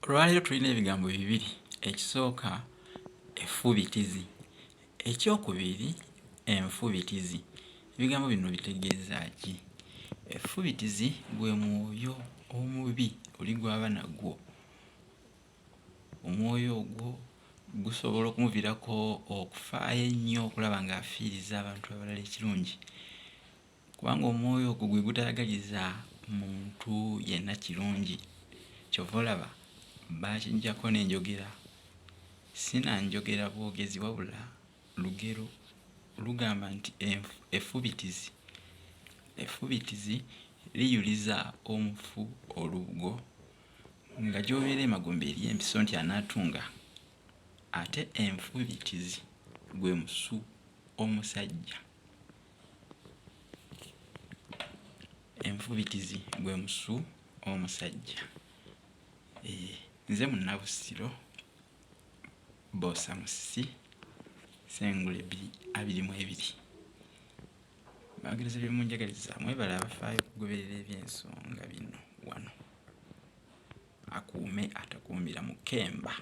Olwaleero tulina ebigambo bibiri. Ekisooka effubitizi, ekyokubiri enfubitizi. Ebigambo bino bitegeeza ki? Effubitizi gwe mwoyo omubi oli gw'aba nagwo. Omwoyo ogwo gusobola okumuviirako okufaayo ennyo okulaba ng'afiiriza abantu abalala ekirungi, kubanga omwoyo ogwo gwe gutayagaliza muntu yenna kirungi. Kyova olaba baakiggyako n'enjogera, sinanjogera bwogezi wabula lugero lugamba nti effubitizi liyuliza omufu olubugo nga gy'obeera emagombe eriyo empiso nti anaatunga, ate enfubitizi gwe musu omusajja. Enfubitizi gwe musu omusajja. Nze Munnabusiro Boosa Musisi Sengule 22. Bagereza byemunjagaliza mwebale abafaayo okugoberera eby'ensonga bino wano. Akuume atakuumira mu kkemba.